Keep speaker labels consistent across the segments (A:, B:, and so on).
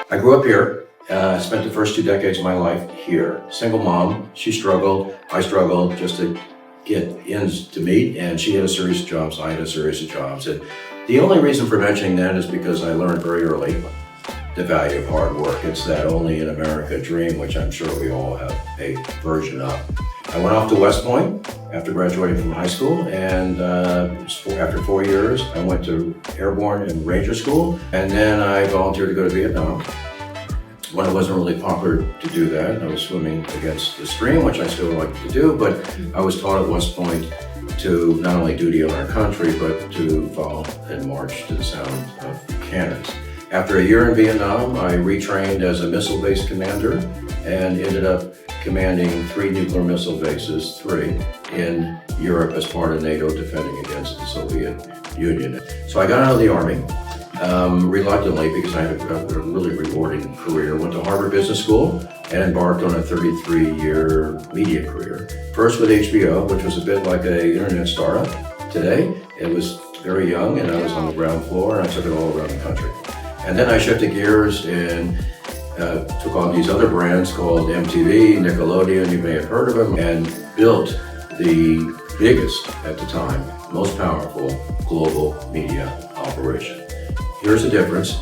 A: I grew up here. Spent the first 2 decades of my life here. Single mom. She struggled. I struggled just to get ends to meet, and she had a series of jobs. I had a series of jobs. And the only reason for mentioning that is because I learned very early the value of hard work. It's that only in America dream, which I'm sure we all have a version of. I went off to West Point after graduating from high school, and after 4 years, I went to Airborne and Ranger School, and then I volunteered to go to Vietnam. When it wasn't really popular to do that, I was swimming against the stream, which I still like to do, but I was taught at West Point to not only duty on our country, but to follow and march to the sound of cannons. After a year in Vietnam, I retrained as a missile-based commander and ended up commanding 3 nuclear missile bases, 3 in Europe as part of NATO, defending against the Soviet Union. So I got out of the Army. Reluctantly, because I had a really rewarding career. Went to Harvard Business School and embarked on a 33-year media career. First with HBO, which was a bit like an internet startup today. It was very young, and I was on the ground floor, and I took it all around the country. And then I shifted gears and took on these other brands called MTV, Nickelodeon, you may have heard of them, and built the biggest, at the time, most powerful global media operation. Here's the difference.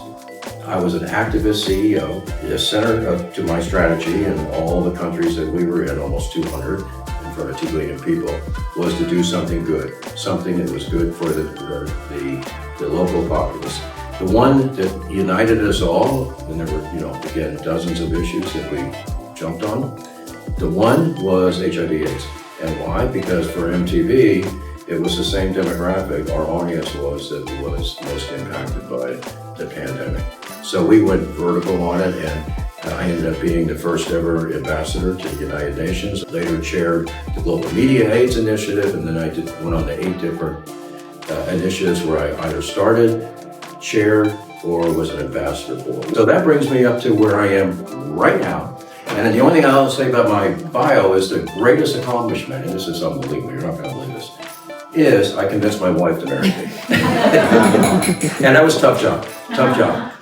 A: I was an activist CEO. The center to my strategy in all the countries that we were in, almost 200, in front of 2 billion people, was to do something good, something that was good for the local populace. The one that united us all, and there were, again, dozens of issues that we jumped on. The one was HIV/AIDS. And why? Because for MTV, it was the same demographic our audience was that was most impacted by the pandemic. So we went vertical on it, and I ended up being the first ever ambassador to the United Nations. Later chaired the Global Media AIDS Initiative, and then I went on to 8 different initiatives where I either started, chaired, or was an ambassador for. So that brings me up to where I am right now. And the only thing I'll say about my bio is the greatest accomplishment, and this is unbelievable, you're not going to believe this, is I convinced my wife to marry me. And that was a tough job.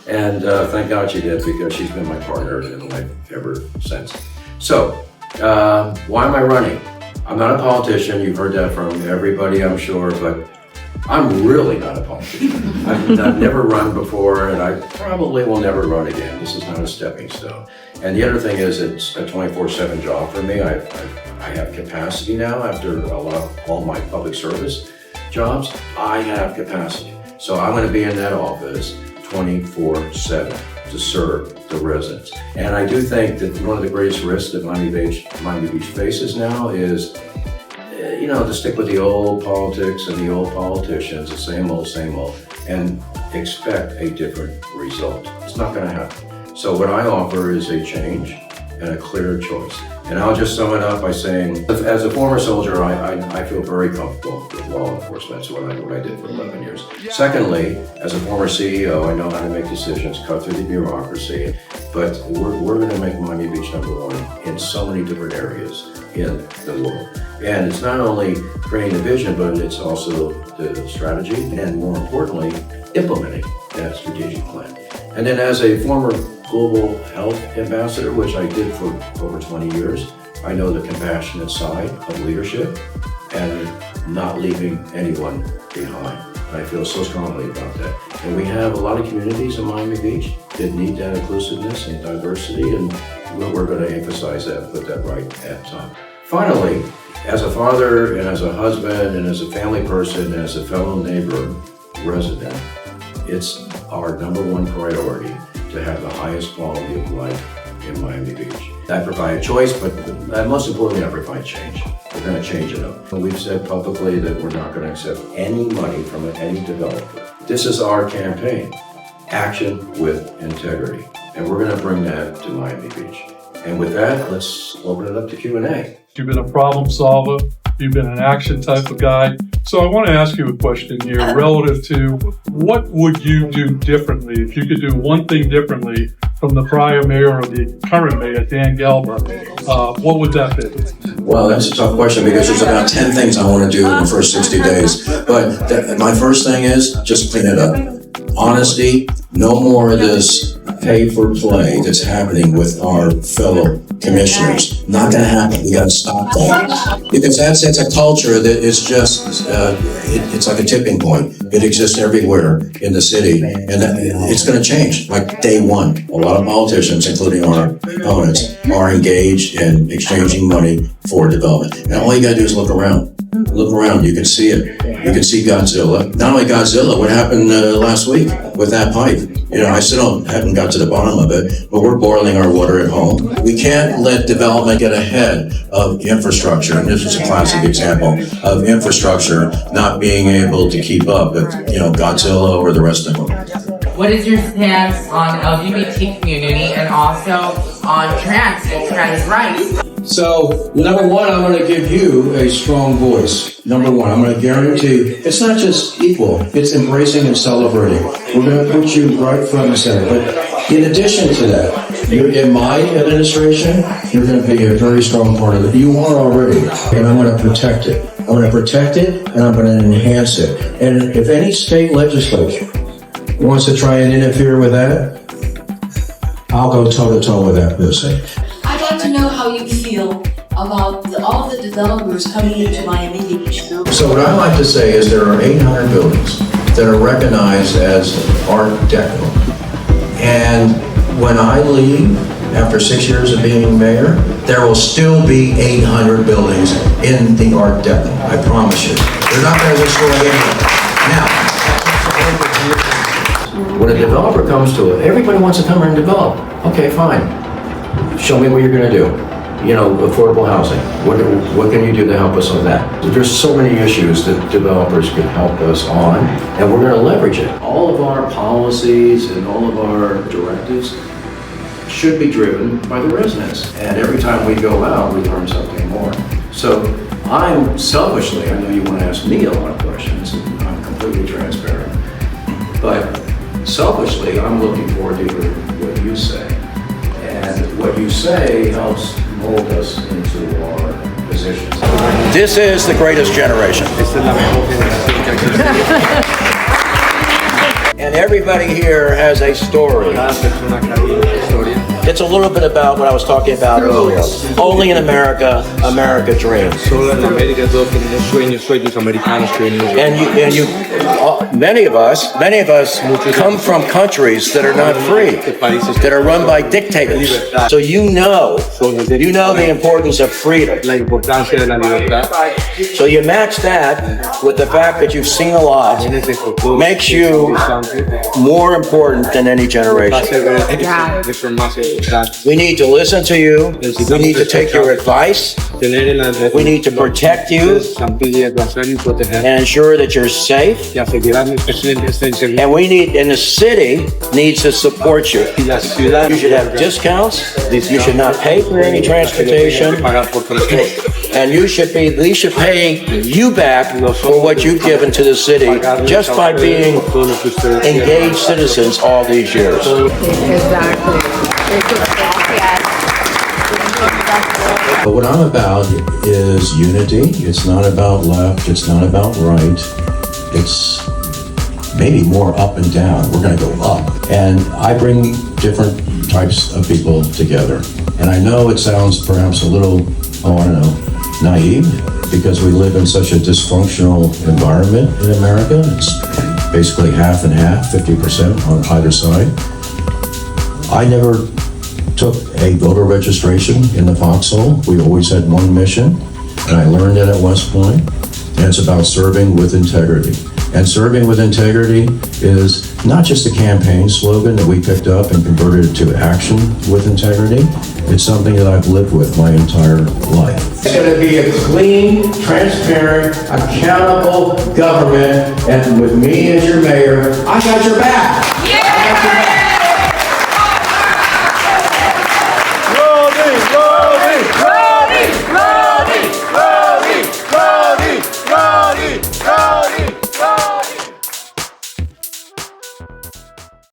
A: And thank God she did, because she's been my partner in life ever since. So, why am I running? I'm not a politician. You've heard that from everybody, I'm sure, but I'm really not a politician. I've never run before, and I probably will never run again. This is not a stepping stone. And the other thing is, it's a 24/7 job for me. I have capacity now after all my public service jobs. I have capacity. So I'm going to be in that office 24/7 to serve the residents. And I do think that one of the greatest risks that Miami Beach faces now is, to stick with the old politics and the old politicians, the same old, and expect a different result. It's not going to happen. So what I offer is a change and a clear choice. And I'll just sum it up by saying, as a former soldier, I feel very comfortable with law enforcement. That's what I did for 11 years. Secondly, as a former CEO, I know how to make decisions, cut through the bureaucracy, but we're going to make Miami Beach #1 in so many different areas in the world. And it's not only creating the vision, but it's also the strategy, and more importantly, implementing that strategic plan. And then as a former global health ambassador, which I did for over 20 years, I know the compassionate side of leadership and not leaving anyone behind. And I feel so strongly about that. And we have a lot of communities in Miami Beach that need that inclusiveness and diversity, and we're going to emphasize that and put that right at the top. Finally, as a father and as a husband and as a family person and as a fellow neighbor resident, it's our #1 priority to have the highest quality of life in Miami Beach. I provide choice, but most importantly, I provide change. We're going to change it up. We've said publicly that we're not going to accept any money from any developer. This is our campaign, Action with Integrity. And we're going to bring that to Miami Beach. And with that, let's open it up to Q&A.
B: You've been a problem solver. You've been an action type of guy. So I want to ask you a question here relative to what would you do differently if you could do one thing differently from the prior mayor or the current mayor, Dan Gelber? What would that be?
A: Well, that's a tough question because there's about 10 things I want to do in the first 60 days. But my first thing is just clean it up. honesty, no more of this pay for play that's happening with our fellow commissioners. Not gonna happen. We gotta stop that. Because that's a culture that is just, it's like a tipping point. It exists everywhere in the city, and it's gonna change, like day one. A lot of politicians, including our opponents, are engaged in exchanging money for development. And all you gotta do is look around. Look around, you can see it. You can see Godzilla. Not only Godzilla, what happened last week with that pipe? You know, I still haven't got to the bottom of it, but we're boiling our water at home. We can't let development get ahead of infrastructure. And this is a classic example of infrastructure not being able to keep up with, Godzilla or the rest of them.
C: What is your stance on LGBT community and also on trans rights?
A: So, number one, I'm going to give you a strong voice. Number one, I'm going to guarantee it's not just equal, it's embracing and celebrating. We're going to put you right front and center. But in addition to that, you're in my administration, you're going to be a very strong part of it. You are already, and I'm going to protect it. I'm going to protect it, and I'm going to enhance it. And if any state legislature wants to try and interfere with that, I'll go toe-to-toe with that person.
D: I'd like to know how you feel about all the developers coming into Miami Beach.
A: So what I like to say is there are 800 buildings that are recognized as Art Deco. And when I leave, after 6 years of being mayor, there will still be 800 buildings in the Art Deco. I promise you. They're not going to destroy anything. Now, when a developer comes to it, everybody wants to come here and develop. Okay, fine. Show me what you're going to do. Affordable housing. What can you do to help us on that? There's so many issues that developers can help us on, and we're going to leverage it. All of our policies and all of our directives should be driven by the residents. And every time we go out, we learn something more. So I'm selfishly, I know you want to ask me a lot of questions, and I'm completely transparent, but selfishly, I'm looking forward to hearing what you say. And what you say helps mold us into our positions. This is the greatest generation. And everybody here has a story. It's a little bit about what I was talking about earlier. Only in America, America dreams. And many of us come from countries that are not free, that are run by dictators. So you know the importance of freedom. So you match that with the fact that you've seen a lot, makes you more important than any generation. We need to listen to you. We need to take your advice. We need to protect you and ensure that you're safe. And the city needs to support you. You should have discounts. You should not pay for any transportation. And we should pay you back for what you've given to the city just by being engaged citizens all these years.
E: Exactly.
A: But what I'm about is unity. It's not about left. It's not about right. It's maybe more up and down. We're going to go up. And I bring different types of people together. And I know it sounds perhaps a little, naive, because we live in such a dysfunctional environment in America. It's basically half and half, 50% on either side. I never took a voter registration in the foxhole. We always had one mission, and I learned it at West Point, and it's about serving with integrity. And serving with integrity is not just a campaign slogan that we picked up and converted to action with integrity. It's something that I've lived with my entire life. It's going to be a clean, transparent, accountable government, and with me as your mayor, I got your back. Yeah!